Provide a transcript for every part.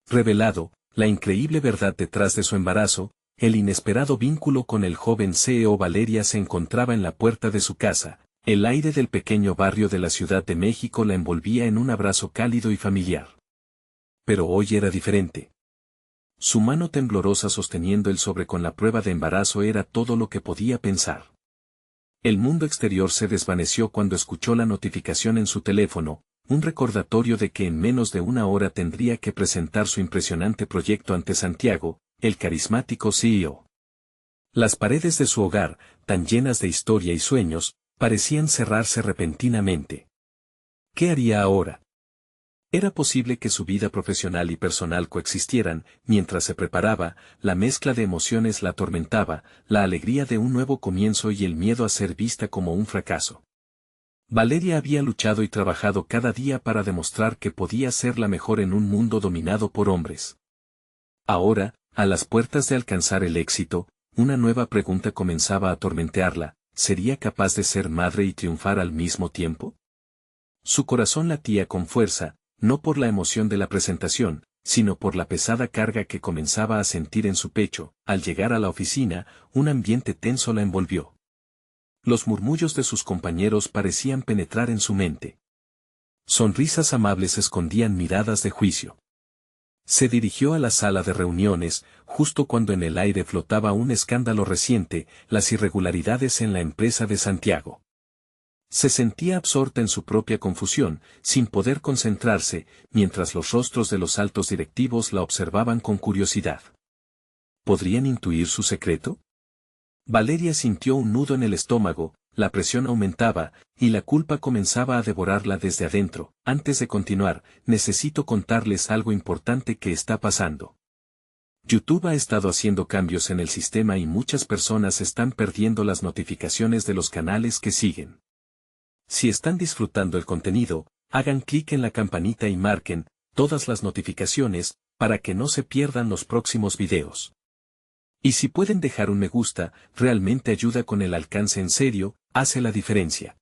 revelado, la increíble verdad detrás de su embarazo, el inesperado vínculo con el joven CEO. Valeria se encontraba en la puerta de su casa, el aire del pequeño barrio de la Ciudad de México la envolvía en un abrazo cálido y familiar. Pero hoy era diferente. Su mano temblorosa sosteniendo el sobre con la prueba de embarazo era todo lo que podía pensar. El mundo exterior se desvaneció cuando escuchó la notificación en su teléfono, un recordatorio de que en menos de una hora tendría que presentar su impresionante proyecto ante Santiago, el carismático CEO. Las paredes de su hogar, tan llenas de historia y sueños, parecían cerrarse repentinamente. ¿Qué haría ahora? Era posible que su vida profesional y personal coexistieran, mientras se preparaba, la mezcla de emociones la atormentaba, la alegría de un nuevo comienzo y el miedo a ser vista como un fracaso. Valeria había luchado y trabajado cada día para demostrar que podía ser la mejor en un mundo dominado por hombres. Ahora, a las puertas de alcanzar el éxito, una nueva pregunta comenzaba a atormentarla: ¿sería capaz de ser madre y triunfar al mismo tiempo? Su corazón latía con fuerza, no por la emoción de la presentación, sino por la pesada carga que comenzaba a sentir en su pecho. Al llegar a la oficina, un ambiente tenso la envolvió. Los murmullos de sus compañeros parecían penetrar en su mente. Sonrisas amables escondían miradas de juicio. Se dirigió a la sala de reuniones, justo cuando en el aire flotaba un escándalo reciente: las irregularidades en la empresa de Santiago. Se sentía absorta en su propia confusión, sin poder concentrarse, mientras los rostros de los altos directivos la observaban con curiosidad. ¿Podrían intuir su secreto? Valeria sintió un nudo en el estómago, la presión aumentaba, y la culpa comenzaba a devorarla desde adentro. Antes de continuar, necesito contarles algo importante que está pasando. YouTube ha estado haciendo cambios en el sistema y muchas personas están perdiendo las notificaciones de los canales que siguen. Si están disfrutando el contenido, hagan clic en la campanita y marquen todas las notificaciones, para que no se pierdan los próximos videos. Y si pueden dejar un me gusta, realmente ayuda con el alcance. En serio, hace la diferencia.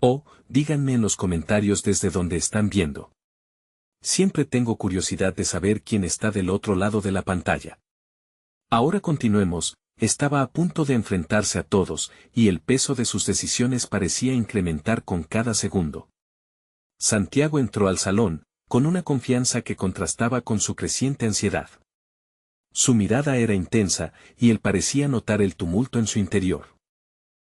O, díganme en los comentarios desde donde están viendo. Siempre tengo curiosidad de saber quién está del otro lado de la pantalla. Ahora continuemos. Estaba a punto de enfrentarse a todos, y el peso de sus decisiones parecía incrementar con cada segundo. Santiago entró al salón, con una confianza que contrastaba con su creciente ansiedad. Su mirada era intensa, y él parecía notar el tumulto en su interior.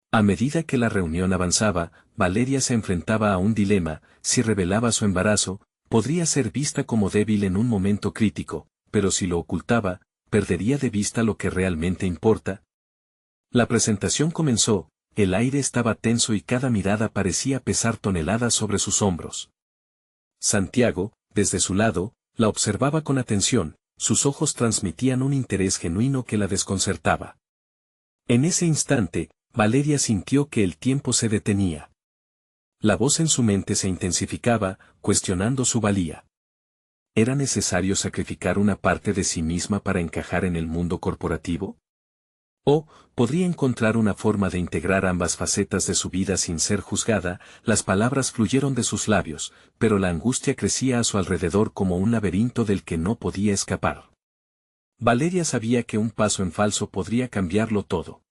A medida que la reunión avanzaba, Valeria se enfrentaba a un dilema: si revelaba su embarazo, podría ser vista como débil en un momento crítico, pero si lo ocultaba, ¿perdería de vista lo que realmente importa? La presentación comenzó, el aire estaba tenso y cada mirada parecía pesar toneladas sobre sus hombros. Santiago, desde su lado, la observaba con atención, sus ojos transmitían un interés genuino que la desconcertaba. En ese instante, Valeria sintió que el tiempo se detenía. La voz en su mente se intensificaba, cuestionando su valía. ¿Era necesario sacrificar una parte de sí misma para encajar en el mundo corporativo? ¿O podría encontrar una forma de integrar ambas facetas de su vida sin ser juzgada? Las palabras fluyeron de sus labios, pero la angustia crecía a su alrededor como un laberinto del que no podía escapar. Valeria sabía que un paso en falso podría cambiarlo todo.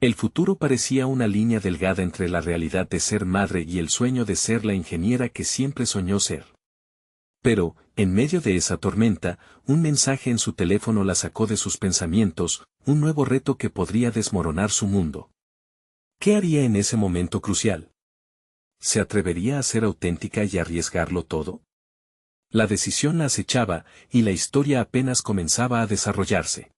El futuro parecía una línea delgada entre la realidad de ser madre y el sueño de ser la ingeniera que siempre soñó ser. Pero, en medio de esa tormenta, un mensaje en su teléfono la sacó de sus pensamientos: un nuevo reto que podría desmoronar su mundo. ¿Qué haría en ese momento crucial? ¿Se atrevería a ser auténtica y arriesgarlo todo? La decisión la acechaba, y la historia apenas comenzaba a desarrollarse.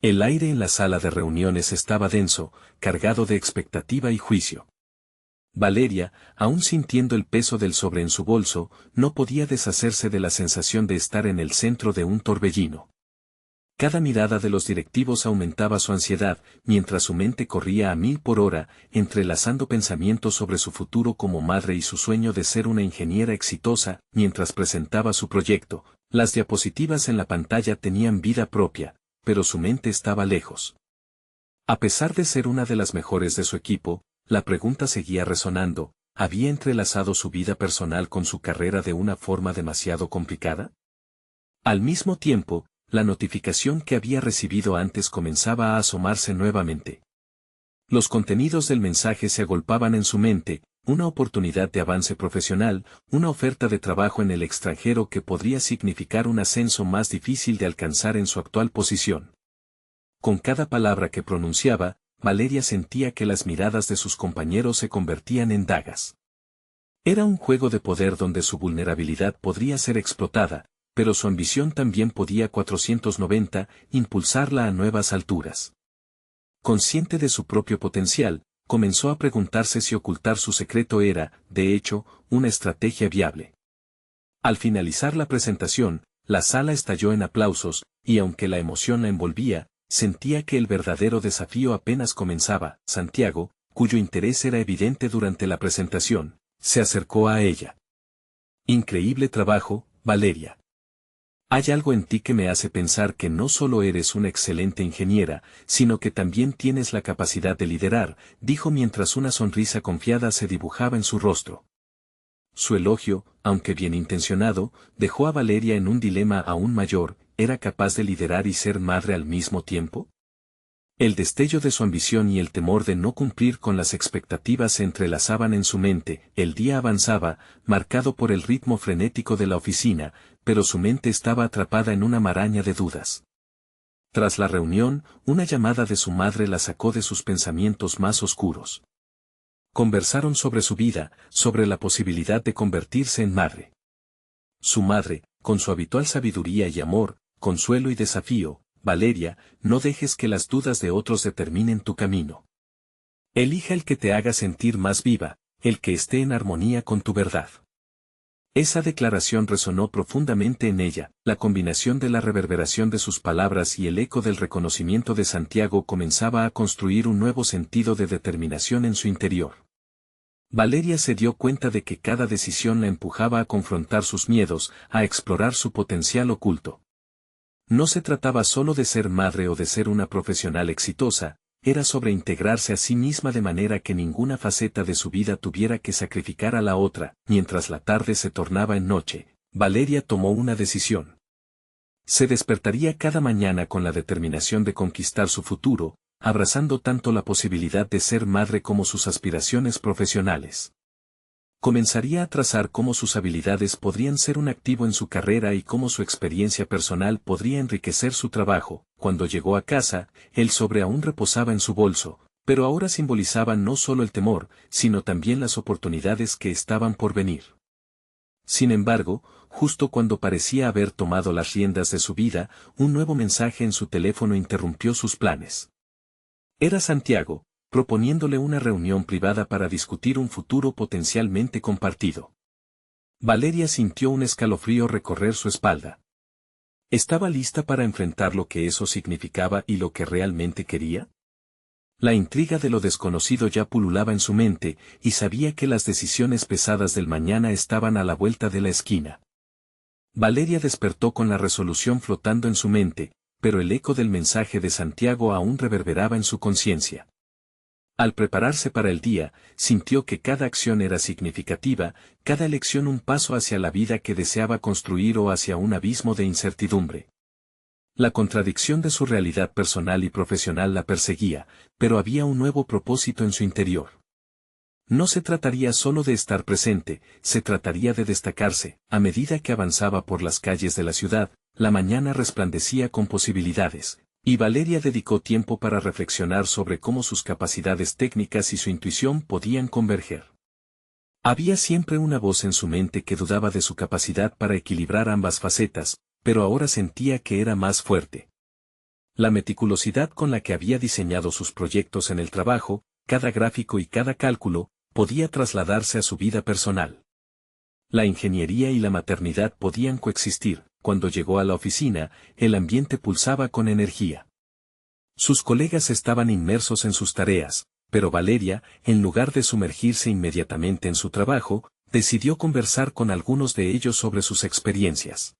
El aire en la sala de reuniones estaba denso, cargado de expectativa y juicio. Valeria, aún sintiendo el peso del sobre en su bolso, no podía deshacerse de la sensación de estar en el centro de un torbellino. Cada mirada de los directivos aumentaba su ansiedad, mientras su mente corría a 1000 por hora, entrelazando pensamientos sobre su futuro como madre y su sueño de ser una ingeniera exitosa. Mientras presentaba su proyecto, las diapositivas en la pantalla tenían vida propia, pero su mente estaba lejos. A pesar de ser una de las mejores de su equipo, la pregunta seguía resonando: ¿había entrelazado su vida personal con su carrera de una forma demasiado complicada? Al mismo tiempo, la notificación que había recibido antes comenzaba a asomarse nuevamente. Los contenidos del mensaje se agolpaban en su mente, una oportunidad de avance profesional, una oferta de trabajo en el extranjero que podría significar un ascenso más difícil de alcanzar en su actual posición. Con cada palabra que pronunciaba, Valeria sentía que las miradas de sus compañeros se convertían en dagas. Era un juego de poder donde su vulnerabilidad podría ser explotada, pero su ambición también podía 490 impulsarla a nuevas alturas. Consciente de su propio potencial, comenzó a preguntarse si ocultar su secreto era, de hecho, una estrategia viable. Al finalizar la presentación, la sala estalló en aplausos, y aunque la emoción la envolvía, sentía que el verdadero desafío apenas comenzaba. Santiago, cuyo interés era evidente durante la presentación, se acercó a ella. Increíble trabajo, Valeria. Hay algo en ti que me hace pensar que no solo eres una excelente ingeniera, sino que también tienes la capacidad de liderar, dijo mientras una sonrisa confiada se dibujaba en su rostro. Su elogio, aunque bien intencionado, dejó a Valeria en un dilema aún mayor. ¿Era capaz de liderar y ser madre al mismo tiempo? El destello de su ambición y el temor de no cumplir con las expectativas se entrelazaban en su mente. El día avanzaba, marcado por el ritmo frenético de la oficina, pero su mente estaba atrapada en una maraña de dudas. Tras la reunión, una llamada de su madre la sacó de sus pensamientos más oscuros. Conversaron sobre su vida, sobre la posibilidad de convertirse en madre. Su madre, con su habitual sabiduría y amor, consuelo y desafío: Valeria, no dejes que las dudas de otros determinen tu camino. Elija el que te haga sentir más viva, el que esté en armonía con tu verdad. Esa declaración resonó profundamente en ella. La combinación de la reverberación de sus palabras y el eco del reconocimiento de Santiago comenzaba a construir un nuevo sentido de determinación en su interior. Valeria se dio cuenta de que cada decisión la empujaba a confrontar sus miedos, a explorar su potencial oculto. No se trataba solo de ser madre o de ser una profesional exitosa, era sobre integrarse a sí misma de manera que ninguna faceta de su vida tuviera que sacrificar a la otra. Mientras la tarde se tornaba en noche, Valeria tomó una decisión. Se despertaría cada mañana con la determinación de conquistar su futuro, abrazando tanto la posibilidad de ser madre como sus aspiraciones profesionales. Comenzaría a trazar cómo sus habilidades podrían ser un activo en su carrera y cómo su experiencia personal podría enriquecer su trabajo. Cuando llegó a casa, el sobre aún reposaba en su bolso, pero ahora simbolizaba no solo el temor, sino también las oportunidades que estaban por venir. Sin embargo, justo cuando parecía haber tomado las riendas de su vida, un nuevo mensaje en su teléfono interrumpió sus planes. Era Santiago, proponiéndole una reunión privada para discutir un futuro potencialmente compartido. Valeria sintió un escalofrío recorrer su espalda. ¿Estaba lista para enfrentar lo que eso significaba y lo que realmente quería? La intriga de lo desconocido ya pululaba en su mente, y sabía que las decisiones pesadas del mañana estaban a la vuelta de la esquina. Valeria despertó con la resolución flotando en su mente, pero el eco del mensaje de Santiago aún reverberaba en su conciencia. Al prepararse para el día, sintió que cada acción era significativa, cada elección un paso hacia la vida que deseaba construir o hacia un abismo de incertidumbre. La contradicción de su realidad personal y profesional la perseguía, pero había un nuevo propósito en su interior. No se trataría solo de estar presente, se trataría de destacarse. A medida que avanzaba por las calles de la ciudad, la mañana resplandecía con posibilidades. Y Valeria dedicó tiempo para reflexionar sobre cómo sus capacidades técnicas y su intuición podían converger. Había siempre una voz en su mente que dudaba de su capacidad para equilibrar ambas facetas, pero ahora sentía que era más fuerte. La meticulosidad con la que había diseñado sus proyectos en el trabajo, cada gráfico y cada cálculo, podía trasladarse a su vida personal. La ingeniería y la maternidad podían coexistir. Cuando llegó a la oficina, el ambiente pulsaba con energía. Sus colegas estaban inmersos en sus tareas, pero Valeria, en lugar de sumergirse inmediatamente en su trabajo, decidió conversar con algunos de ellos sobre sus experiencias.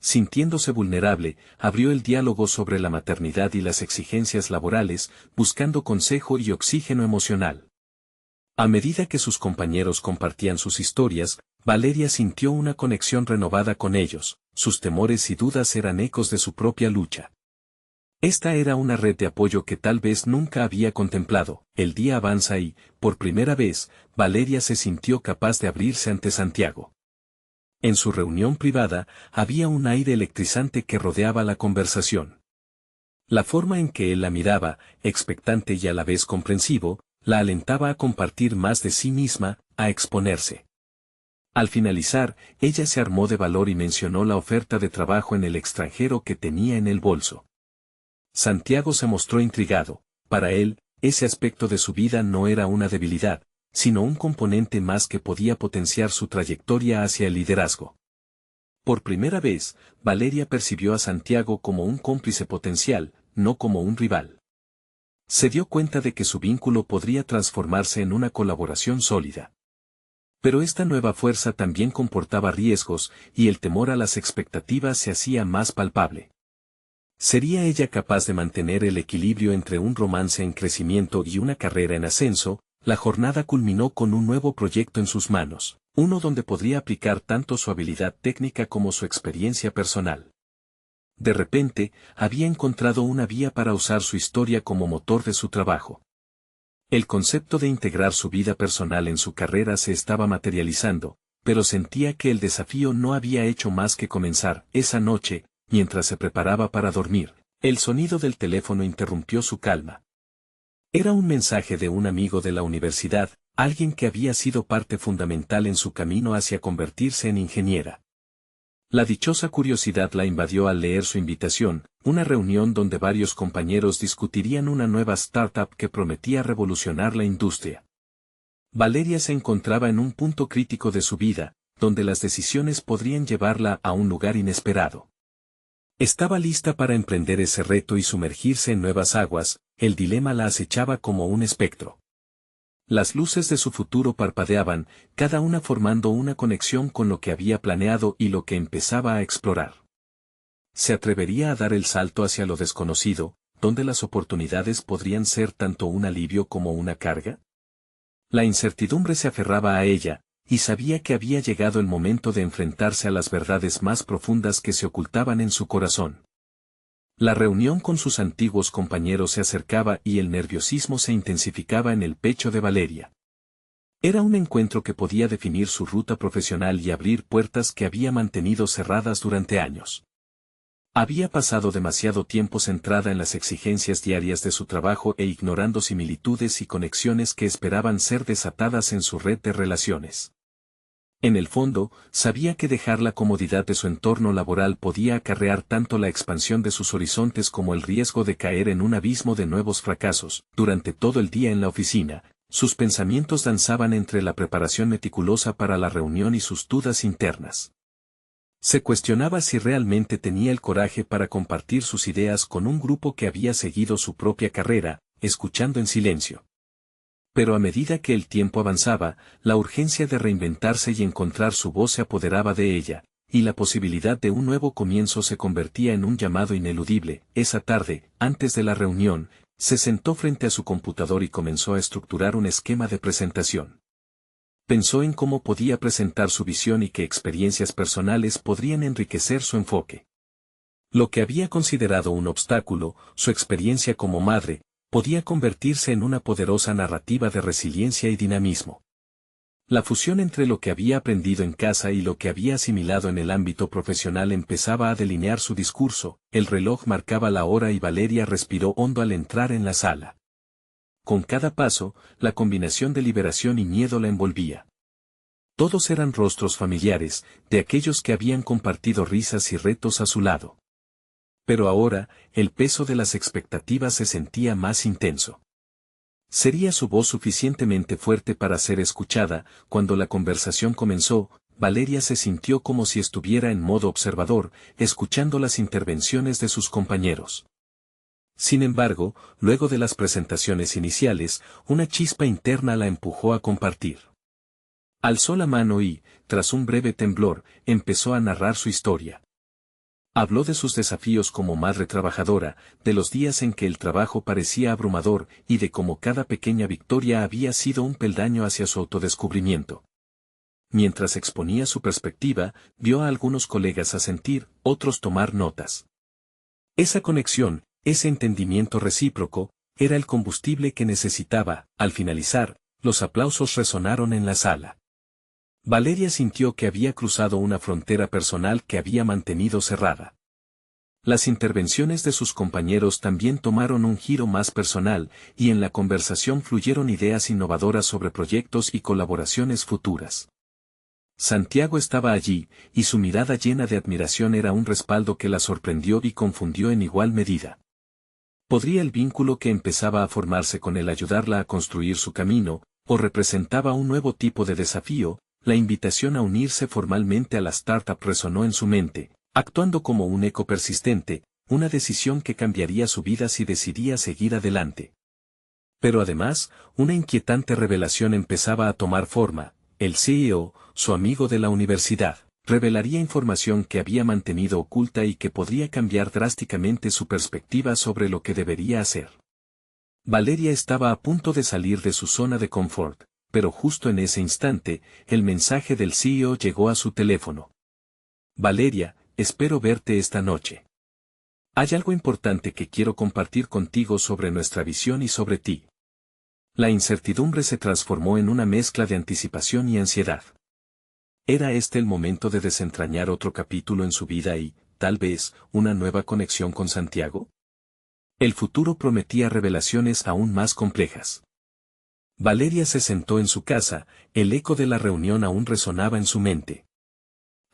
Sintiéndose vulnerable, abrió el diálogo sobre la maternidad y las exigencias laborales, buscando consejo y oxígeno emocional. A medida que sus compañeros compartían sus historias, Valeria sintió una conexión renovada con ellos. sus temores y dudas eran ecos de su propia lucha. Esta era una red de apoyo que tal vez nunca había contemplado. El día avanza y, por primera vez, Valeria se sintió capaz de abrirse ante Santiago. En su reunión privada, había un aire electrizante que rodeaba la conversación. La forma en que él la miraba, expectante y a la vez comprensivo, la alentaba a compartir más de sí misma, a exponerse. Al finalizar, ella se armó de valor y mencionó la oferta de trabajo en el extranjero que tenía en el bolso. Santiago se mostró intrigado. Para él, ese aspecto de su vida no era una debilidad, sino un componente más que podía potenciar su trayectoria hacia el liderazgo. Por primera vez, Valeria percibió a Santiago como un cómplice potencial, no como un rival. Se dio cuenta de que su vínculo podría transformarse en una colaboración sólida. Pero esta nueva fuerza también comportaba riesgos, y el temor a las expectativas se hacía más palpable. ¿Sería ella capaz de mantener el equilibrio entre un romance en crecimiento y una carrera en ascenso? La jornada culminó con un nuevo proyecto en sus manos, uno donde podría aplicar tanto su habilidad técnica como su experiencia personal. De repente, había encontrado una vía para usar su historia como motor de su trabajo. El concepto de integrar su vida personal en su carrera se estaba materializando, pero sentía que el desafío no había hecho más que comenzar. Esa noche, mientras se preparaba para dormir, el sonido del teléfono interrumpió su calma. Era un mensaje de un amigo de la universidad, alguien que había sido parte fundamental en su camino hacia convertirse en ingeniera. La dichosa curiosidad la invadió al leer su invitación, una reunión donde varios compañeros discutirían una nueva startup que prometía revolucionar la industria. Valeria se encontraba en un punto crítico de su vida, donde las decisiones podrían llevarla a un lugar inesperado. Estaba lista para emprender ese reto y sumergirse en nuevas aguas. El dilema la acechaba como un espectro. Las luces de su futuro parpadeaban, cada una formando una conexión con lo que había planeado y lo que empezaba a explorar. ¿Se atrevería a dar el salto hacia lo desconocido, donde las oportunidades podrían ser tanto un alivio como una carga? La incertidumbre se aferraba a ella, y sabía que había llegado el momento de enfrentarse a las verdades más profundas que se ocultaban en su corazón. La reunión con sus antiguos compañeros se acercaba y el nerviosismo se intensificaba en el pecho de Valeria. Era un encuentro que podía definir su ruta profesional y abrir puertas que había mantenido cerradas durante años. Había pasado demasiado tiempo centrada en las exigencias diarias de su trabajo e ignorando similitudes y conexiones que esperaban ser desatadas en su red de relaciones. En el fondo, sabía que dejar la comodidad de su entorno laboral podía acarrear tanto la expansión de sus horizontes como el riesgo de caer en un abismo de nuevos fracasos. Durante todo el día en la oficina, sus pensamientos danzaban entre la preparación meticulosa para la reunión y sus dudas internas. Se cuestionaba si realmente tenía el coraje para compartir sus ideas con un grupo que había seguido su propia carrera, escuchando en silencio. Pero a medida que el tiempo avanzaba, la urgencia de reinventarse y encontrar su voz se apoderaba de ella, y la posibilidad de un nuevo comienzo se convertía en un llamado ineludible. Esa tarde, antes de la reunión, se sentó frente a su computador y comenzó a estructurar un esquema de presentación. Pensó en cómo podía presentar su visión y qué experiencias personales podrían enriquecer su enfoque. Lo que había considerado un obstáculo, su experiencia como madre, podía convertirse en una poderosa narrativa de resiliencia y dinamismo. La fusión entre lo que había aprendido en casa y lo que había asimilado en el ámbito profesional empezaba a delinear su discurso. El reloj marcaba la hora y Valeria respiró hondo al entrar en la sala. Con cada paso, la combinación de liberación y miedo la envolvía. Todos eran rostros familiares, de aquellos que habían compartido risas y retos a su lado. Pero ahora, el peso de las expectativas se sentía más intenso. ¿Sería su voz suficientemente fuerte para ser escuchada? Cuando la conversación comenzó, Valeria se sintió como si estuviera en modo observador, escuchando las intervenciones de sus compañeros. Sin embargo, luego de las presentaciones iniciales, una chispa interna la empujó a compartir. Alzó la mano y, tras un breve temblor, empezó a narrar su historia. Habló de sus desafíos como madre trabajadora, de los días en que el trabajo parecía abrumador y de cómo cada pequeña victoria había sido un peldaño hacia su autodescubrimiento. mientras exponía su perspectiva, vio a algunos colegas asentir, otros tomar notas. Esa conexión, ese entendimiento recíproco, era el combustible que necesitaba. Al finalizar, los aplausos resonaron en la sala. Valeria sintió que había cruzado una frontera personal que había mantenido cerrada. Las intervenciones de sus compañeros también tomaron un giro más personal, y en la conversación fluyeron ideas innovadoras sobre proyectos y colaboraciones futuras. Santiago estaba allí, y su mirada llena de admiración era un respaldo que la sorprendió y confundió en igual medida. ¿Podría el vínculo que empezaba a formarse con él ayudarla a construir su camino, o representaba un nuevo tipo de desafío? La invitación a unirse formalmente a la startup resonó en su mente, actuando como un eco persistente, una decisión que cambiaría su vida si decidía seguir adelante. Pero además, una inquietante revelación empezaba a tomar forma. El CEO, su amigo de la universidad, revelaría información que había mantenido oculta y que podría cambiar drásticamente su perspectiva sobre lo que debería hacer. Valeria estaba a punto de salir de su zona de confort, pero justo en ese instante, el mensaje del CEO llegó a su teléfono. Valeria, espero verte esta noche. Hay algo importante que quiero compartir contigo sobre nuestra visión y sobre ti. La incertidumbre se transformó en una mezcla de anticipación y ansiedad. ¿Era este el momento de desentrañar otro capítulo en su vida y, tal vez, una nueva conexión con Santiago? El futuro prometía revelaciones aún más complejas. Valeria se sentó en su casa, el eco de la reunión aún resonaba en su mente.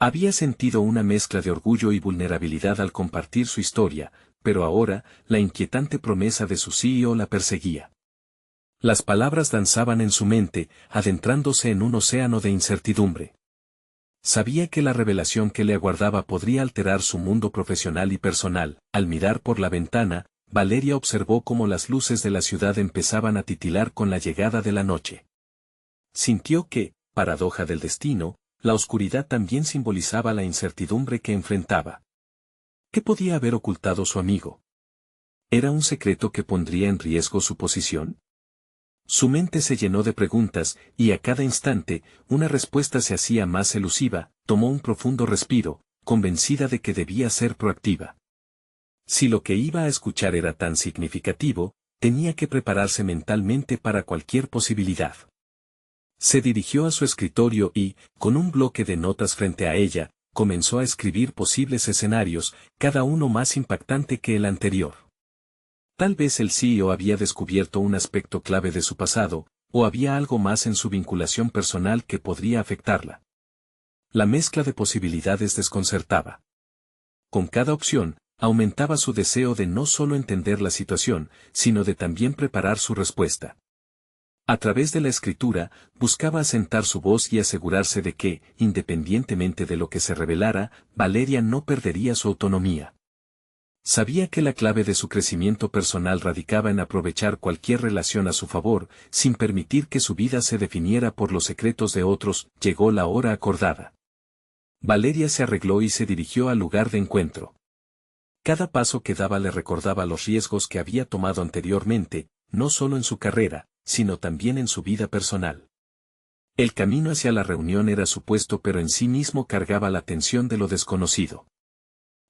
Había sentido una mezcla de orgullo y vulnerabilidad al compartir su historia, pero ahora, la inquietante promesa de su CEO la perseguía. Las palabras danzaban en su mente, adentrándose en un océano de incertidumbre. Sabía que la revelación que le aguardaba podría alterar su mundo profesional y personal. Al mirar por la ventana, Valeria observó cómo las luces de la ciudad empezaban a titilar con la llegada de la noche. Sintió que, paradoja del destino, la oscuridad también simbolizaba la incertidumbre que enfrentaba. ¿Qué podía haber ocultado su amigo? ¿Era un secreto que pondría en riesgo su posición? Su mente se llenó de preguntas, y a cada instante, una respuesta se hacía más elusiva. Tomó un profundo respiro, convencida de que debía ser proactiva. Si lo que iba a escuchar era tan significativo, tenía que prepararse mentalmente para cualquier posibilidad. Se dirigió a su escritorio y, con un bloque de notas frente a ella, comenzó a escribir posibles escenarios, cada uno más impactante que el anterior. Tal vez el CEO había descubierto un aspecto clave de su pasado, o había algo más en su vinculación personal que podría afectarla. La mezcla de posibilidades desconcertaba. Con cada opción, aumentaba su deseo de no solo entender la situación, sino de también preparar su respuesta. A través de la escritura, buscaba asentar su voz y asegurarse de que, independientemente de lo que se revelara, Valeria no perdería su autonomía. Sabía que la clave de su crecimiento personal radicaba en aprovechar cualquier relación a su favor, sin permitir que su vida se definiera por los secretos de otros. Llegó la hora acordada. Valeria se arregló y se dirigió al lugar de encuentro. Cada paso que daba le recordaba los riesgos que había tomado anteriormente, no solo en su carrera, sino también en su vida personal. El camino hacia la reunión era supuesto, pero en sí mismo cargaba la tensión de lo desconocido.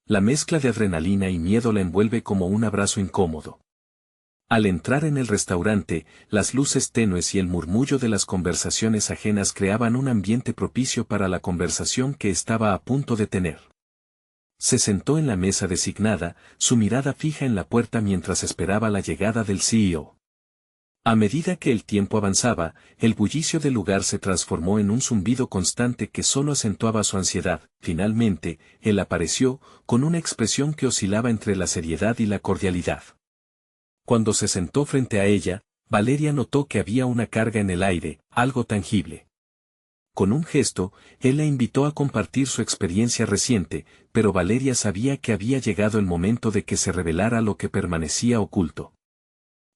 La mezcla de adrenalina y miedo la envuelve como un abrazo incómodo. Al entrar en el restaurante, las luces tenues y el murmullo de las conversaciones ajenas creaban un ambiente propicio para la conversación que estaba a punto de tener. Se sentó en la mesa designada, su mirada fija en la puerta mientras esperaba la llegada del CEO. A medida que el tiempo avanzaba, el bullicio del lugar se transformó en un zumbido constante que solo acentuaba su ansiedad. Finalmente, él apareció, con una expresión que oscilaba entre la seriedad y la cordialidad. Cuando se sentó frente a ella, Valeria notó que había una carga en el aire, algo tangible. Con un gesto, él la invitó a compartir su experiencia reciente, pero Valeria sabía que había llegado el momento de que se revelara lo que permanecía oculto.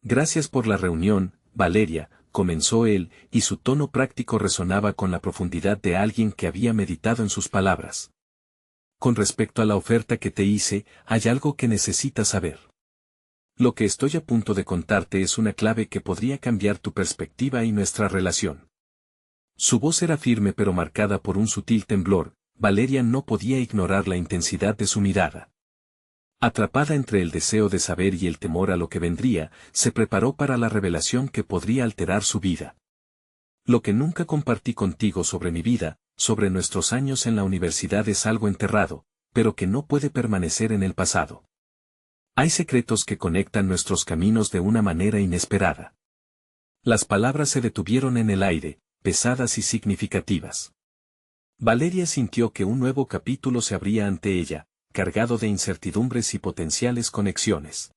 Gracias por la reunión, Valeria, comenzó él, y su tono práctico resonaba con la profundidad de alguien que había meditado en sus palabras. Con respecto a la oferta que te hice, hay algo que necesitas saber. Lo que estoy a punto de contarte es una clave que podría cambiar tu perspectiva y nuestra relación. Su voz era firme pero marcada por un sutil temblor. Valeria no podía ignorar la intensidad de su mirada. Atrapada entre el deseo de saber y el temor a lo que vendría, se preparó para la revelación que podría alterar su vida. Lo que nunca compartí contigo sobre mi vida, sobre nuestros años en la universidad es algo enterrado, pero que no puede permanecer en el pasado. Hay secretos que conectan nuestros caminos de una manera inesperada. Las palabras se detuvieron en el aire, pesadas y significativas. Valeria sintió que un nuevo capítulo se abría ante ella, cargado de incertidumbres y potenciales conexiones.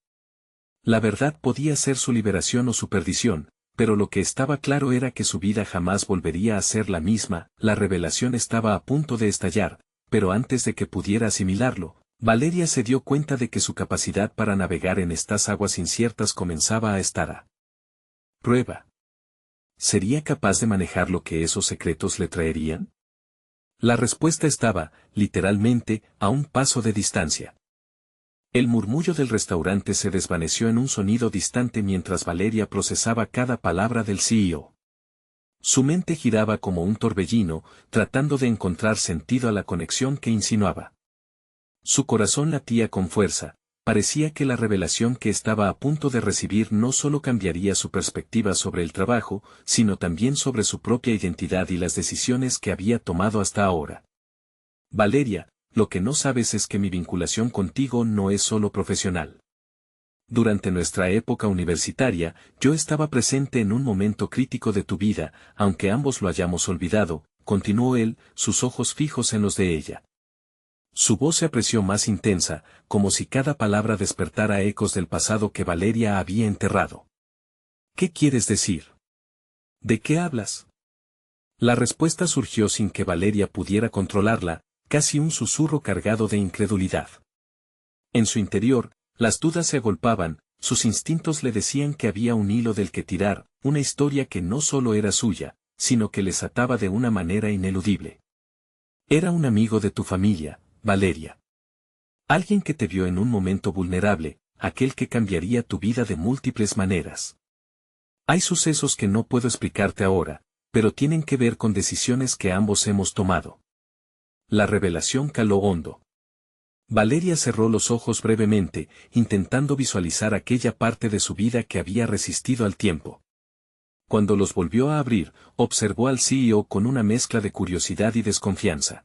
La verdad podía ser su liberación o su perdición, pero lo que estaba claro era que su vida jamás volvería a ser la misma. La revelación estaba a punto de estallar, pero antes de que pudiera asimilarlo, Valeria se dio cuenta de que su capacidad para navegar en estas aguas inciertas comenzaba a estar a prueba. ¿Sería capaz de manejar lo que esos secretos le traerían? La respuesta estaba, literalmente, a un paso de distancia. El murmullo del restaurante se desvaneció en un sonido distante mientras Valeria procesaba cada palabra del CEO. Su mente giraba como un torbellino, tratando de encontrar sentido a la conexión que insinuaba. Su corazón latía con fuerza, parecía que la revelación que estaba a punto de recibir no solo cambiaría su perspectiva sobre el trabajo, sino también sobre su propia identidad y las decisiones que había tomado hasta ahora. Valeria, lo que no sabes es que mi vinculación contigo no es solo profesional. Durante nuestra época universitaria, yo estaba presente en un momento crítico de tu vida, aunque ambos lo hayamos olvidado, continuó él, sus ojos fijos en los de ella. Su voz se apreció más intensa, como si cada palabra despertara ecos del pasado que Valeria había enterrado. ¿Qué quieres decir? ¿De qué hablas? La respuesta surgió sin que Valeria pudiera controlarla, casi un susurro cargado de incredulidad. En su interior, las dudas se agolpaban, sus instintos le decían que había un hilo del que tirar, una historia que no solo era suya, sino que les ataba de una manera ineludible. Era un amigo de tu familia, Valeria. Alguien que te vio en un momento vulnerable, aquel que cambiaría tu vida de múltiples maneras. Hay sucesos que no puedo explicarte ahora, pero tienen que ver con decisiones que ambos hemos tomado. La revelación caló hondo. Valeria cerró los ojos brevemente, intentando visualizar aquella parte de su vida que había resistido al tiempo. Cuando los volvió a abrir, observó al CEO con una mezcla de curiosidad y desconfianza.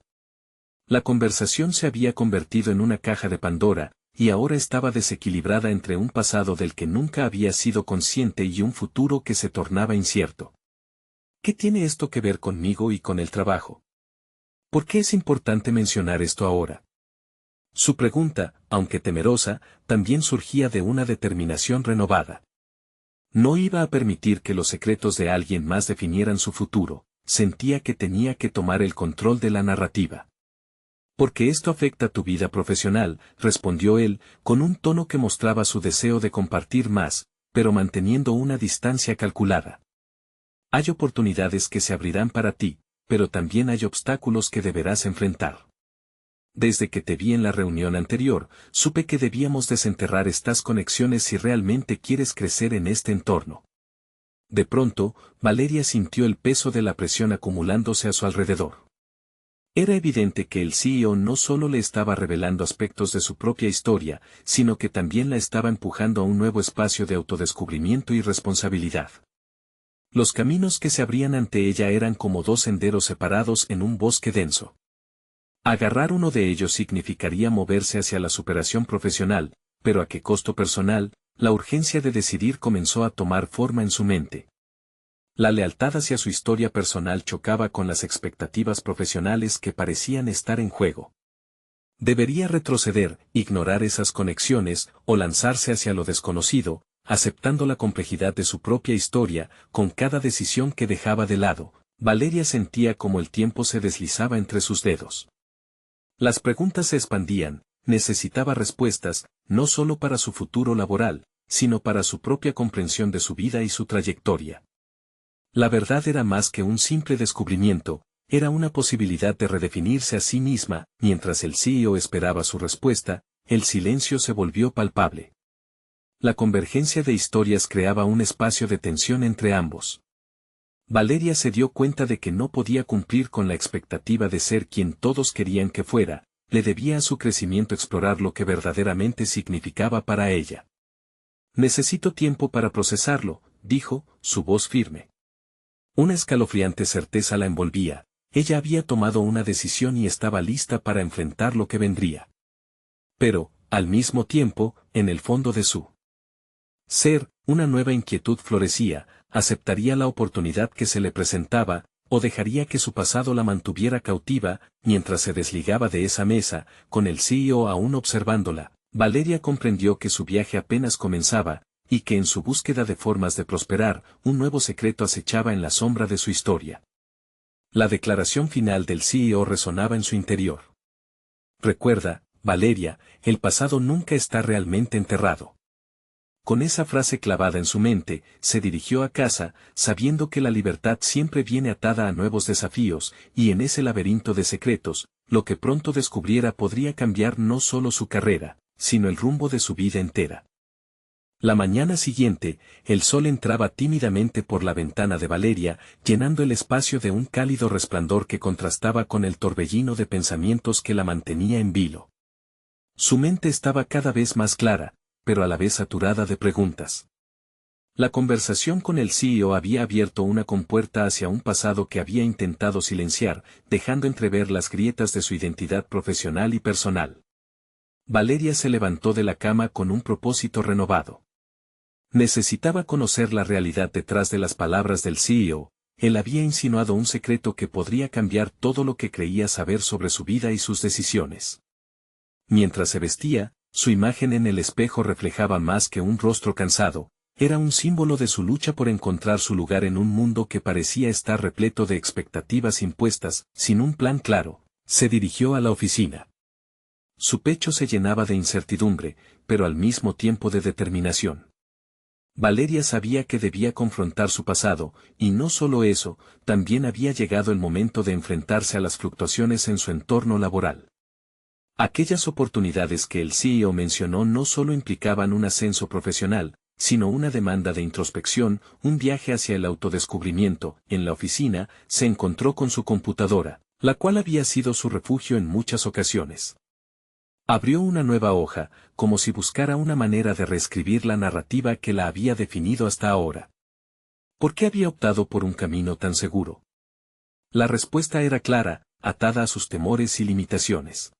La conversación se había convertido en una caja de Pandora, y ahora estaba desequilibrada entre un pasado del que nunca había sido consciente y un futuro que se tornaba incierto. ¿Qué tiene esto que ver conmigo y con el trabajo? ¿Por qué es importante mencionar esto ahora? Su pregunta, aunque temerosa, también surgía de una determinación renovada. No iba a permitir que los secretos de alguien más definieran su futuro, sentía que tenía que tomar el control de la narrativa. Porque esto afecta tu vida profesional, respondió él, con un tono que mostraba su deseo de compartir más, pero manteniendo una distancia calculada. Hay oportunidades que se abrirán para ti, pero también hay obstáculos que deberás enfrentar. Desde que te vi en la reunión anterior, supe que debíamos desenterrar estas conexiones si realmente quieres crecer en este entorno. De pronto, Valeria sintió el peso de la presión acumulándose a su alrededor. Era evidente que el CEO no solo le estaba revelando aspectos de su propia historia, sino que también la estaba empujando a un nuevo espacio de autodescubrimiento y responsabilidad. Los caminos que se abrían ante ella eran como dos senderos separados en un bosque denso. Agarrar uno de ellos significaría moverse hacia la superación profesional, pero ¿a qué costo personal? La urgencia de decidir comenzó a tomar forma en su mente. La lealtad hacia su historia personal chocaba con las expectativas profesionales que parecían estar en juego. Debería retroceder, ignorar esas conexiones, o lanzarse hacia lo desconocido, aceptando la complejidad de su propia historia, con cada decisión que dejaba de lado. Valeria sentía como el tiempo se deslizaba entre sus dedos. Las preguntas se expandían, necesitaba respuestas, no solo para su futuro laboral, sino para su propia comprensión de su vida y su trayectoria. La verdad era más que un simple descubrimiento, era una posibilidad de redefinirse a sí misma. Mientras el CEO esperaba su respuesta, el silencio se volvió palpable. La convergencia de historias creaba un espacio de tensión entre ambos. Valeria se dio cuenta de que no podía cumplir con la expectativa de ser quien todos querían que fuera, le debía a su crecimiento explorar lo que verdaderamente significaba para ella. Necesito tiempo para procesarlo, dijo, su voz firme. Una escalofriante certeza la envolvía, ella había tomado una decisión y estaba lista para enfrentar lo que vendría. Pero, al mismo tiempo, en el fondo de su ser, una nueva inquietud florecía, aceptaría la oportunidad que se le presentaba, o dejaría que su pasado la mantuviera cautiva, mientras se desligaba de esa mesa, con el CEO aún observándola. Valeria comprendió que su viaje apenas comenzaba, y que en su búsqueda de formas de prosperar, un nuevo secreto acechaba en la sombra de su historia. La declaración final del CEO resonaba en su interior. Recuerda, Valeria, el pasado nunca está realmente enterrado. Con esa frase clavada en su mente, se dirigió a casa, sabiendo que la libertad siempre viene atada a nuevos desafíos, y en ese laberinto de secretos, lo que pronto descubriera podría cambiar no solo su carrera, sino el rumbo de su vida entera. La mañana siguiente, el sol entraba tímidamente por la ventana de Valeria, llenando el espacio de un cálido resplandor que contrastaba con el torbellino de pensamientos que la mantenía en vilo. Su mente estaba cada vez más clara, pero a la vez saturada de preguntas. La conversación con el CEO había abierto una compuerta hacia un pasado que había intentado silenciar, dejando entrever las grietas de su identidad profesional y personal. Valeria se levantó de la cama con un propósito renovado. Necesitaba conocer la realidad detrás de las palabras del CEO. Él había insinuado un secreto que podría cambiar todo lo que creía saber sobre su vida y sus decisiones. Mientras se vestía, su imagen en el espejo reflejaba más que un rostro cansado, era un símbolo de su lucha por encontrar su lugar en un mundo que parecía estar repleto de expectativas impuestas, sin un plan claro. Se dirigió a la oficina. Su pecho se llenaba de incertidumbre, pero al mismo tiempo de determinación. Valeria sabía que debía confrontar su pasado, y no solo eso, también había llegado el momento de enfrentarse a las fluctuaciones en su entorno laboral. Aquellas oportunidades que el CEO mencionó no solo implicaban un ascenso profesional, sino una demanda de introspección, un viaje hacia el autodescubrimiento. En la oficina, se encontró con su computadora, la cual había sido su refugio en muchas ocasiones. Abrió una nueva hoja, como si buscara una manera de reescribir la narrativa que la había definido hasta ahora. ¿Por qué había optado por un camino tan seguro? La respuesta era clara, atada a sus temores y limitaciones.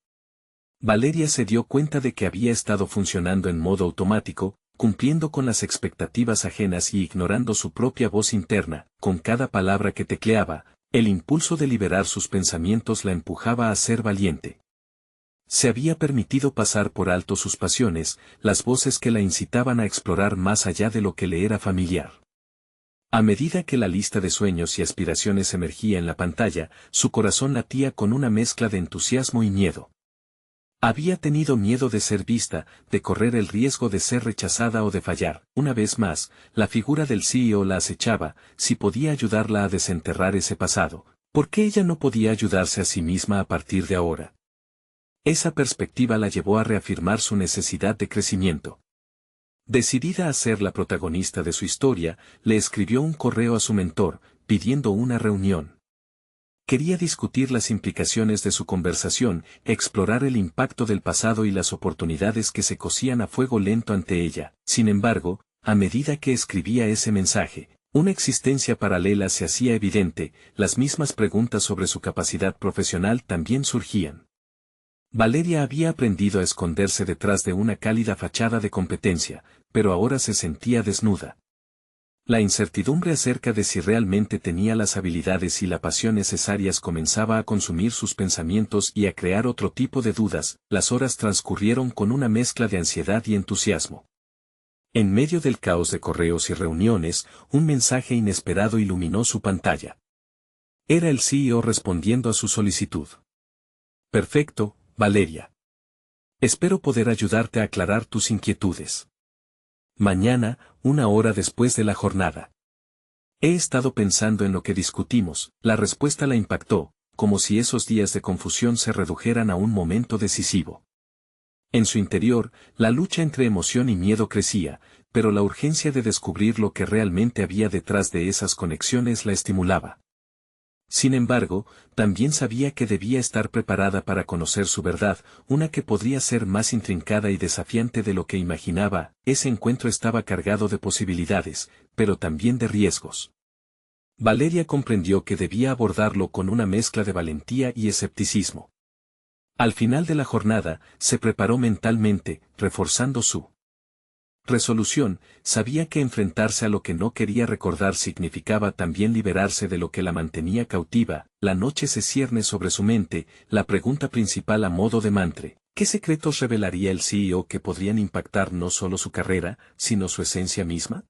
Valeria se dio cuenta de que había estado funcionando en modo automático, cumpliendo con las expectativas ajenas y ignorando su propia voz interna. Con cada palabra que tecleaba, el impulso de liberar sus pensamientos la empujaba a ser valiente. Se había permitido pasar por alto sus pasiones, las voces que la incitaban a explorar más allá de lo que le era familiar. A medida que la lista de sueños y aspiraciones emergía en la pantalla, su corazón latía con una mezcla de entusiasmo y miedo. Había tenido miedo de ser vista, de correr el riesgo de ser rechazada o de fallar. Una vez más, la figura del CEO la acechaba, si podía ayudarla a desenterrar ese pasado. ¿Por qué ella no podía ayudarse a sí misma a partir de ahora? Esa perspectiva la llevó a reafirmar su necesidad de crecimiento. Decidida a ser la protagonista de su historia, le escribió un correo a su mentor, pidiendo una reunión. Quería discutir las implicaciones de su conversación, explorar el impacto del pasado y las oportunidades que se cocían a fuego lento ante ella. Sin embargo, a medida que escribía ese mensaje, una existencia paralela se hacía evidente, las mismas preguntas sobre su capacidad profesional también surgían. Valeria había aprendido a esconderse detrás de una cálida fachada de competencia, pero ahora se sentía desnuda. La incertidumbre acerca de si realmente tenía las habilidades y la pasión necesarias comenzaba a consumir sus pensamientos y a crear otro tipo de dudas. Las horas transcurrieron con una mezcla de ansiedad y entusiasmo. En medio del caos de correos y reuniones, un mensaje inesperado iluminó su pantalla. Era el CEO respondiendo a su solicitud. Perfecto, Valeria. Espero poder ayudarte a aclarar tus inquietudes. Mañana, 1 hora después de la jornada. He estado pensando en lo que discutimos. La respuesta la impactó, como si esos días de confusión se redujeran a un momento decisivo. En su interior, la lucha entre emoción y miedo crecía, pero la urgencia de descubrir lo que realmente había detrás de esas conexiones la estimulaba. Sin embargo, también sabía que debía estar preparada para conocer su verdad, una que podría ser más intrincada y desafiante de lo que imaginaba. Ese encuentro estaba cargado de posibilidades, pero también de riesgos. Valeria comprendió que debía abordarlo con una mezcla de valentía y escepticismo. Al final de la jornada, se preparó mentalmente, reforzando su resolución. Sabía que enfrentarse a lo que no quería recordar significaba también liberarse de lo que la mantenía cautiva. La noche se cierne sobre su mente, la pregunta principal a modo de mantra: ¿qué secretos revelaría el CEO que podrían impactar no solo su carrera, sino su esencia misma?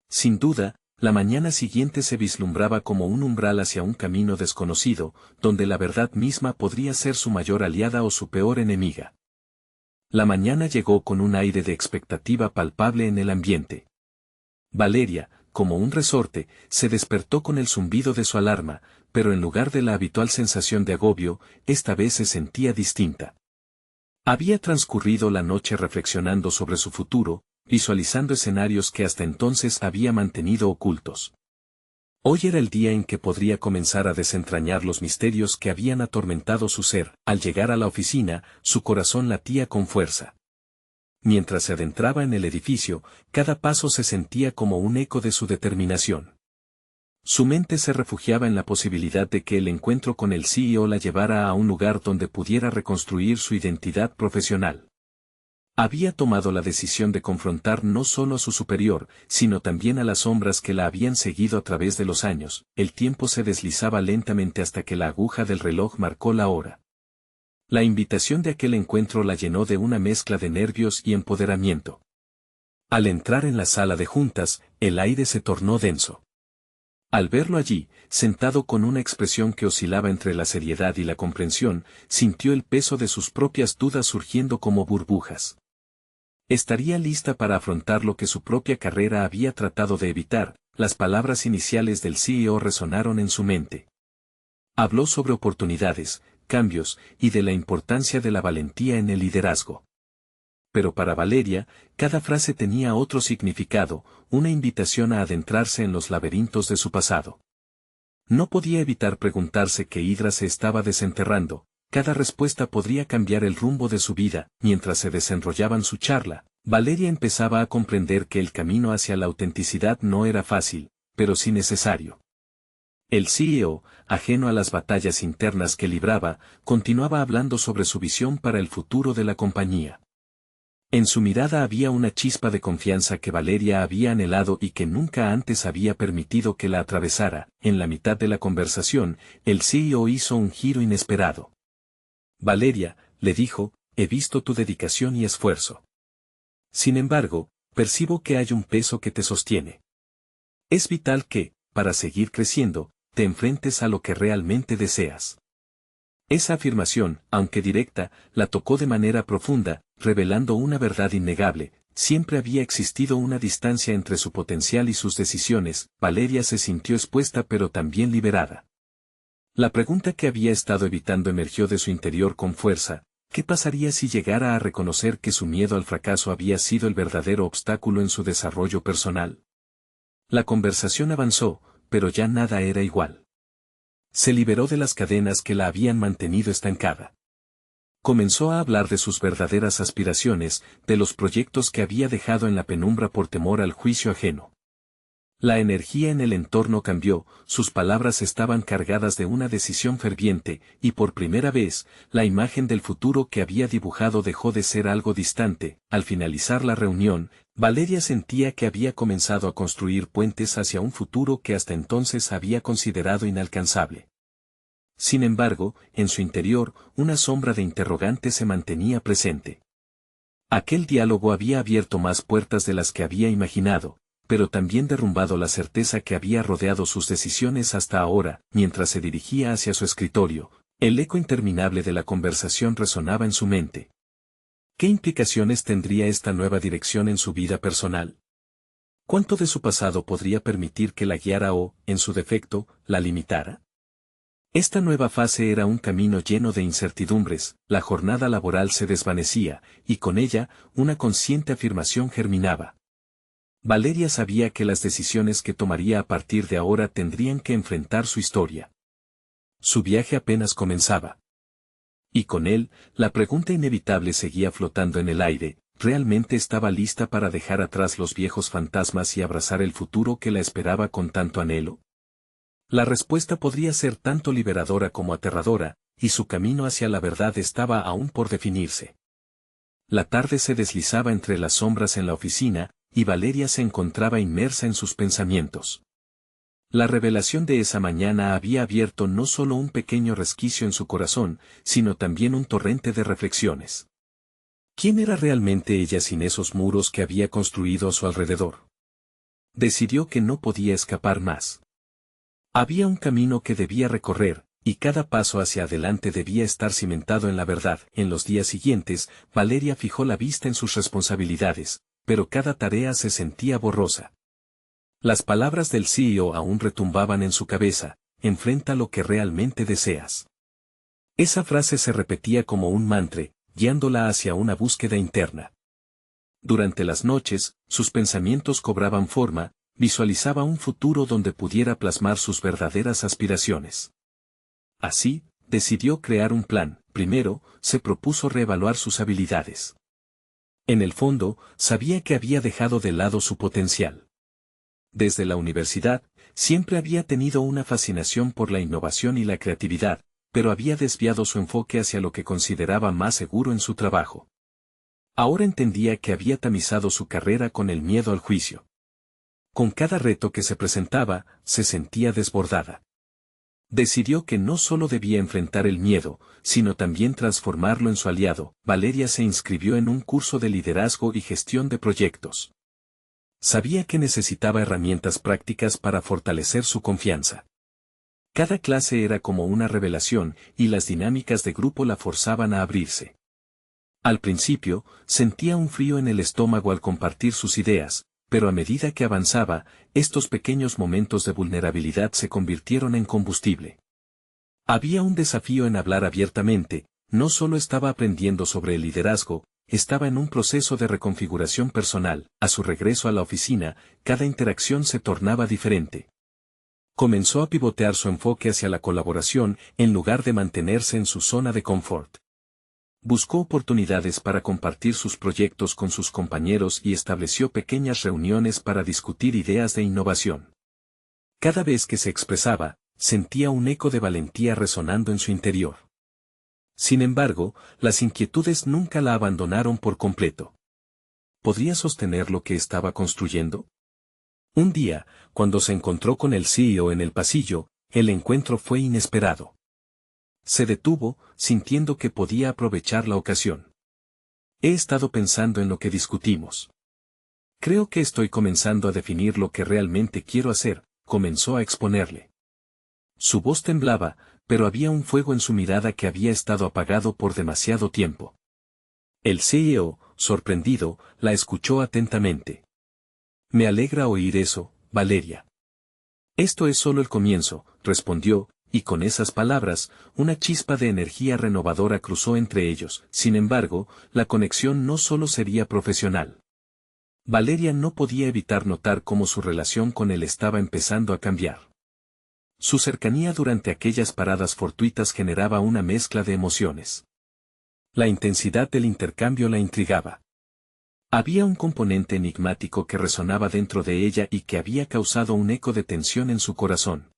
Sin duda, la mañana siguiente se vislumbraba como un umbral hacia un camino desconocido, donde la verdad misma podría ser su mayor aliada o su peor enemiga. La mañana llegó con un aire de expectativa palpable en el ambiente. Valeria, como un resorte, se despertó con el zumbido de su alarma, pero en lugar de la habitual sensación de agobio, esta vez se sentía distinta. Había transcurrido la noche reflexionando sobre su futuro, visualizando escenarios que hasta entonces había mantenido ocultos. Hoy era el día en que podría comenzar a desentrañar los misterios que habían atormentado su ser. Al llegar a la oficina, su corazón latía con fuerza. Mientras se adentraba en el edificio, cada paso se sentía como un eco de su determinación. Su mente se refugiaba en la posibilidad de que el encuentro con el CEO la llevara a un lugar donde pudiera reconstruir su identidad profesional. Había tomado la decisión de confrontar no solo a su superior, sino también a las sombras que la habían seguido a través de los años. El tiempo se deslizaba lentamente hasta que la aguja del reloj marcó la hora. La invitación de aquel encuentro la llenó de una mezcla de nervios y empoderamiento. Al entrar en la sala de juntas, el aire se tornó denso. Al verlo allí, sentado con una expresión que oscilaba entre la seriedad y la comprensión, sintió el peso de sus propias dudas surgiendo como burbujas. Estaría lista para afrontar lo que su propia carrera había tratado de evitar. Las palabras iniciales del CEO resonaron en su mente. Habló sobre oportunidades, cambios, y de la importancia de la valentía en el liderazgo. Pero para Valeria, cada frase tenía otro significado, una invitación a adentrarse en los laberintos de su pasado. No podía evitar preguntarse qué hidra se estaba desenterrando. Cada respuesta podría cambiar el rumbo de su vida. Mientras se desenrollaban su charla, Valeria empezaba a comprender que el camino hacia la autenticidad no era fácil, pero sí necesario. El CEO, ajeno a las batallas internas que libraba, continuaba hablando sobre su visión para el futuro de la compañía. En su mirada había una chispa de confianza que Valeria había anhelado y que nunca antes había permitido que la atravesara. En la mitad de la conversación, el CEO hizo un giro inesperado. Valeria, le dijo, he visto tu dedicación y esfuerzo. Sin embargo, percibo que hay un peso que te sostiene. Es vital que, para seguir creciendo, te enfrentes a lo que realmente deseas. Esa afirmación, aunque directa, la tocó de manera profunda, revelando una verdad innegable. Siempre había existido una distancia entre su potencial y sus decisiones. Valeria se sintió expuesta pero también liberada. La pregunta que había estado evitando emergió de su interior con fuerza: ¿qué pasaría si llegara a reconocer que su miedo al fracaso había sido el verdadero obstáculo en su desarrollo personal? La conversación avanzó, pero ya nada era igual. Se liberó de las cadenas que la habían mantenido estancada. Comenzó a hablar de sus verdaderas aspiraciones, de los proyectos que había dejado en la penumbra por temor al juicio ajeno. La energía en el entorno cambió, sus palabras estaban cargadas de una decisión ferviente, y por primera vez, la imagen del futuro que había dibujado dejó de ser algo distante. Al finalizar la reunión, Valeria sentía que había comenzado a construir puentes hacia un futuro que hasta entonces había considerado inalcanzable. Sin embargo, en su interior, una sombra de interrogante se mantenía presente. Aquel diálogo había abierto más puertas de las que había imaginado, pero también derrumbado la certeza que había rodeado sus decisiones hasta ahora. Mientras se dirigía hacia su escritorio, el eco interminable de la conversación resonaba en su mente. ¿Qué implicaciones tendría esta nueva dirección en su vida personal? ¿Cuánto de su pasado podría permitir que la guiara o, en su defecto, la limitara? Esta nueva fase era un camino lleno de incertidumbres, la jornada laboral se desvanecía, y con ella, una consciente afirmación germinaba. Valeria sabía que las decisiones que tomaría a partir de ahora tendrían que enfrentar su historia. Su viaje apenas comenzaba. Y con él, la pregunta inevitable seguía flotando en el aire: ¿realmente estaba lista para dejar atrás los viejos fantasmas y abrazar el futuro que la esperaba con tanto anhelo? La respuesta podría ser tanto liberadora como aterradora, y su camino hacia la verdad estaba aún por definirse. La tarde se deslizaba entre las sombras en la oficina, y Valeria se encontraba inmersa en sus pensamientos. La revelación de esa mañana había abierto no solo un pequeño resquicio en su corazón, sino también un torrente de reflexiones. ¿Quién era realmente ella sin esos muros que había construido a su alrededor? Decidió que no podía escapar más. Había un camino que debía recorrer, y cada paso hacia adelante debía estar cimentado en la verdad. En los días siguientes, Valeria fijó la vista en sus responsabilidades, pero cada tarea se sentía borrosa. Las palabras del CEO aún retumbaban en su cabeza: enfrenta lo que realmente deseas. Esa frase se repetía como un mantra, guiándola hacia una búsqueda interna. Durante las noches, sus pensamientos cobraban forma, visualizaba un futuro donde pudiera plasmar sus verdaderas aspiraciones. Así, decidió crear un plan. Primero, se propuso reevaluar sus habilidades. En el fondo, sabía que había dejado de lado su potencial. Desde la universidad, siempre había tenido una fascinación por la innovación y la creatividad, pero había desviado su enfoque hacia lo que consideraba más seguro en su trabajo. Ahora entendía que había tamizado su carrera con el miedo al juicio. Con cada reto que se presentaba, se sentía desbordada. Decidió que no solo debía enfrentar el miedo, sino también transformarlo en su aliado. Valeria se inscribió en un curso de liderazgo y gestión de proyectos. Sabía que necesitaba herramientas prácticas para fortalecer su confianza. Cada clase era como una revelación, y las dinámicas de grupo la forzaban a abrirse. Al principio, sentía un frío en el estómago al compartir sus ideas, pero a medida que avanzaba, estos pequeños momentos de vulnerabilidad se convirtieron en combustible. Había un desafío en hablar abiertamente. No solo estaba aprendiendo sobre el liderazgo, estaba en un proceso de reconfiguración personal. A su regreso a la oficina, cada interacción se tornaba diferente. Comenzó a pivotear su enfoque hacia la colaboración, en lugar de mantenerse en su zona de confort. Buscó oportunidades para compartir sus proyectos con sus compañeros y estableció pequeñas reuniones para discutir ideas de innovación. Cada vez que se expresaba, sentía un eco de valentía resonando en su interior. Sin embargo, las inquietudes nunca la abandonaron por completo. ¿Podría sostener lo que estaba construyendo? Un día, cuando se encontró con el CEO en el pasillo, el encuentro fue inesperado. Se detuvo, sintiendo que podía aprovechar la ocasión. He estado pensando en lo que discutimos. Creo que estoy comenzando a definir lo que realmente quiero hacer, comenzó a exponerle. Su voz temblaba, pero había un fuego en su mirada que había estado apagado por demasiado tiempo. El CEO, sorprendido, la escuchó atentamente. Me alegra oír eso, Valeria. Esto es solo el comienzo, respondió, y con esas palabras, una chispa de energía renovadora cruzó entre ellos. Sin embargo, la conexión no solo sería profesional. Valeria no podía evitar notar cómo su relación con él estaba empezando a cambiar. Su cercanía durante aquellas paradas fortuitas generaba una mezcla de emociones. La intensidad del intercambio la intrigaba. Había un componente enigmático que resonaba dentro de ella y que había causado un eco de tensión en su corazón.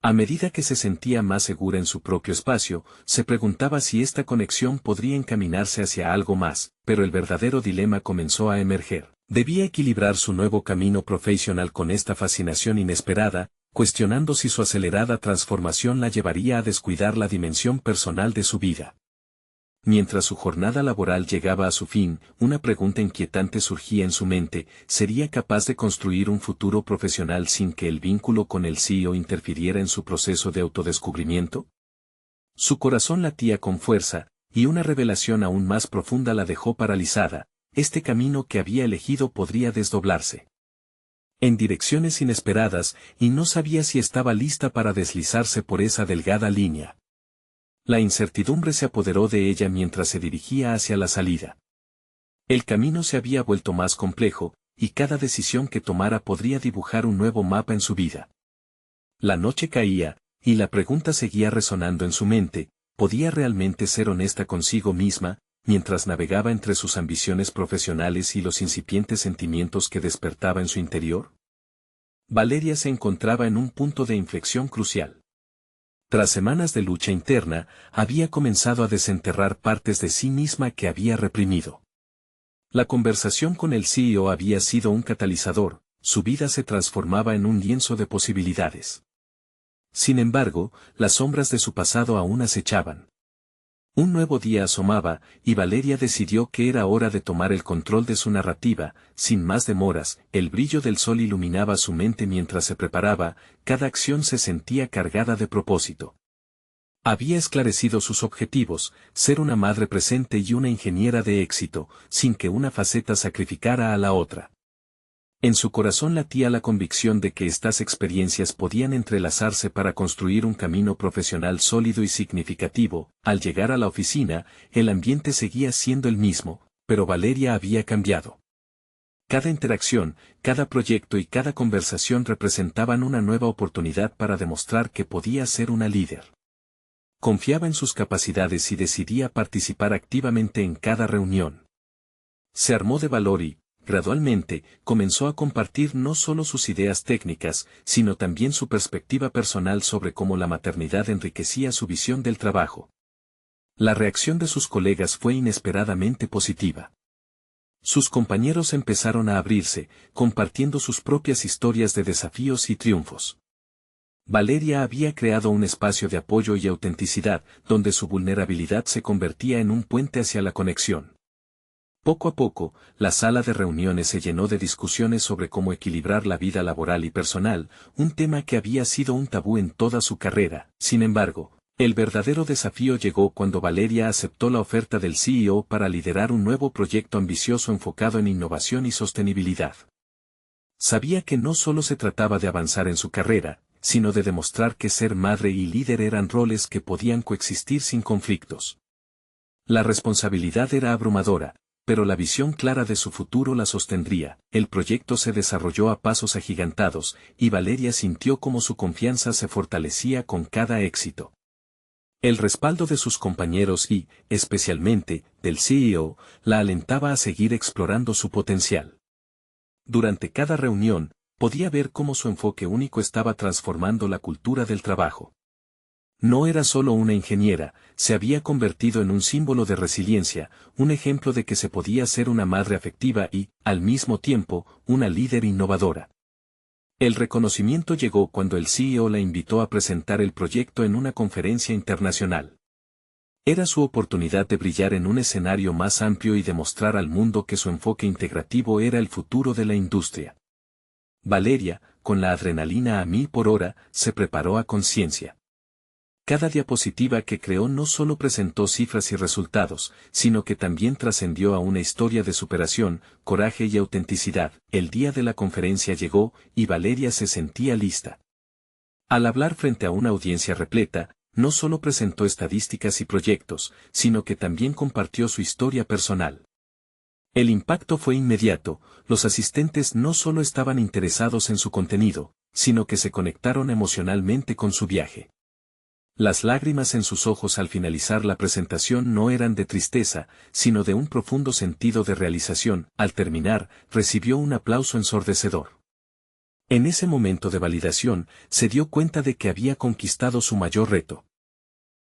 A medida que se sentía más segura en su propio espacio, se preguntaba si esta conexión podría encaminarse hacia algo más, pero el verdadero dilema comenzó a emerger. Debía equilibrar su nuevo camino profesional con esta fascinación inesperada, cuestionando si su acelerada transformación la llevaría a descuidar la dimensión personal de su vida. Mientras su jornada laboral llegaba a su fin, una pregunta inquietante surgía en su mente: ¿sería capaz de construir un futuro profesional sin que el vínculo con el CEO interfiriera en su proceso de autodescubrimiento? Su corazón latía con fuerza, y una revelación aún más profunda la dejó paralizada: este camino que había elegido podría desdoblarse. en direcciones inesperadas, y no sabía si estaba lista para deslizarse por esa delgada línea. La incertidumbre se apoderó de ella mientras se dirigía hacia la salida. El camino se había vuelto más complejo, y cada decisión que tomara podría dibujar un nuevo mapa en su vida. La noche caía, y la pregunta seguía resonando en su mente: ¿podía realmente ser honesta consigo misma, mientras navegaba entre sus ambiciones profesionales y los incipientes sentimientos que despertaba en su interior? Valeria se encontraba en un punto de inflexión crucial. Tras semanas de lucha interna, había comenzado a desenterrar partes de sí misma que había reprimido. La conversación con el CEO había sido un catalizador, su vida se transformaba en un lienzo de posibilidades. Sin embargo, las sombras de su pasado aún acechaban. Un nuevo día asomaba, y Valeria decidió que era hora de tomar el control de su narrativa. Sin más demoras, el brillo del sol iluminaba su mente mientras se preparaba, cada acción se sentía cargada de propósito. Había esclarecido sus objetivos: ser una madre presente y una ingeniera de éxito, sin que una faceta sacrificara a la otra. En su corazón latía la convicción de que estas experiencias podían entrelazarse para construir un camino profesional sólido y significativo. Al llegar a la oficina, el ambiente seguía siendo el mismo, pero Valeria había cambiado. Cada interacción, cada proyecto y cada conversación representaban una nueva oportunidad para demostrar que podía ser una líder. Confiaba en sus capacidades y decidía participar activamente en cada reunión. Se armó de valor y, gradualmente, comenzó a compartir no solo sus ideas técnicas, sino también su perspectiva personal sobre cómo la maternidad enriquecía su visión del trabajo. La reacción de sus colegas fue inesperadamente positiva. Sus compañeros empezaron a abrirse, compartiendo sus propias historias de desafíos y triunfos. Valeria había creado un espacio de apoyo y autenticidad, donde su vulnerabilidad se convertía en un puente hacia la conexión. Poco a poco, la sala de reuniones se llenó de discusiones sobre cómo equilibrar la vida laboral y personal, un tema que había sido un tabú en toda su carrera. Sin embargo, el verdadero desafío llegó cuando Valeria aceptó la oferta del CEO para liderar un nuevo proyecto ambicioso enfocado en innovación y sostenibilidad. Sabía que no solo se trataba de avanzar en su carrera, sino de demostrar que ser madre y líder eran roles que podían coexistir sin conflictos. La responsabilidad era abrumadora, pero la visión clara de su futuro la sostendría. El proyecto se desarrolló a pasos agigantados, y Valeria sintió cómo su confianza se fortalecía con cada éxito. El respaldo de sus compañeros y, especialmente, del CEO, la alentaba a seguir explorando su potencial. Durante cada reunión, podía ver cómo su enfoque único estaba transformando la cultura del trabajo. No era solo una ingeniera, se había convertido en un símbolo de resiliencia, un ejemplo de que se podía ser una madre afectiva y, al mismo tiempo, una líder innovadora. El reconocimiento llegó cuando el CEO la invitó a presentar el proyecto en una conferencia internacional. Era su oportunidad de brillar en un escenario más amplio y demostrar al mundo que su enfoque integrativo era el futuro de la industria. Valeria, con la adrenalina a 1000 por hora, se preparó a conciencia. Cada diapositiva que creó no solo presentó cifras y resultados, sino que también trascendió a una historia de superación, coraje y autenticidad. El día de la conferencia llegó, y Valeria se sentía lista. Al hablar frente a una audiencia repleta, no solo presentó estadísticas y proyectos, sino que también compartió su historia personal. El impacto fue inmediato. Los asistentes no solo estaban interesados en su contenido, sino que se conectaron emocionalmente con su viaje. Las lágrimas en sus ojos al finalizar la presentación no eran de tristeza, sino de un profundo sentido de realización. Al terminar, recibió un aplauso ensordecedor. En ese momento de validación, se dio cuenta de que había conquistado su mayor reto.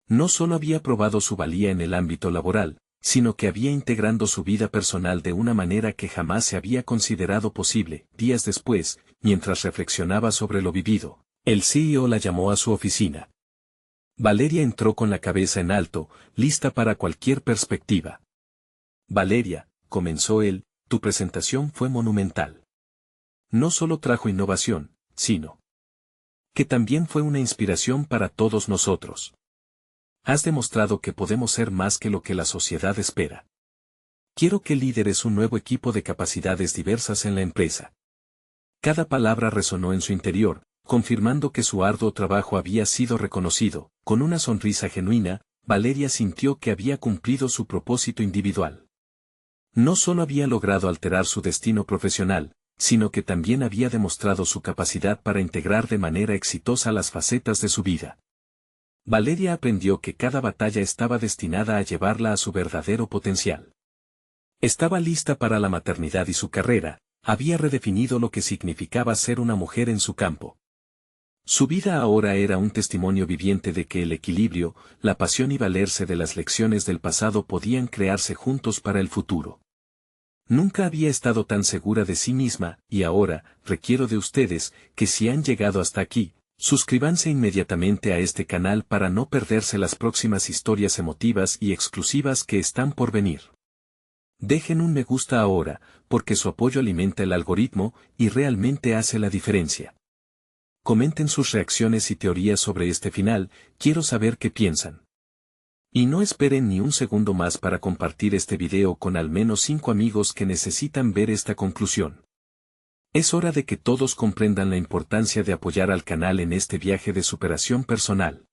No solo había probado su valía en el ámbito laboral, sino que había integrado su vida personal de una manera que jamás se había considerado posible. Días después, mientras reflexionaba sobre lo vivido, el CEO la llamó a su oficina. Valeria entró con la cabeza en alto, lista para cualquier perspectiva. Valeria, comenzó él, tu presentación fue monumental. No solo trajo innovación, sino que también fue una inspiración para todos nosotros. Has demostrado que podemos ser más que lo que la sociedad espera. Quiero que lideres un nuevo equipo de capacidades diversas en la empresa. Cada palabra resonó en su interior, confirmando que su arduo trabajo había sido reconocido. Con una sonrisa genuina, Valeria sintió que había cumplido su propósito individual. No solo había logrado alterar su destino profesional, sino que también había demostrado su capacidad para integrar de manera exitosa las facetas de su vida. Valeria aprendió que cada batalla estaba destinada a llevarla a su verdadero potencial. Estaba lista para la maternidad y su carrera, había redefinido lo que significaba ser una mujer en su campo. Su vida ahora era un testimonio viviente de que el equilibrio, la pasión y valerse de las lecciones del pasado podían crearse juntos para el futuro. Nunca había estado tan segura de sí misma, y ahora, requiero de ustedes, que si han llegado hasta aquí, suscríbanse inmediatamente a este canal para no perderse las próximas historias emotivas y exclusivas que están por venir. Dejen un me gusta ahora, porque su apoyo alimenta el algoritmo y realmente hace la diferencia. Comenten sus reacciones y teorías sobre este final, quiero saber qué piensan. Y no esperen ni un segundo más para compartir este video con al menos 5 amigos que necesitan ver esta conclusión. Es hora de que todos comprendan la importancia de apoyar al canal en este viaje de superación personal.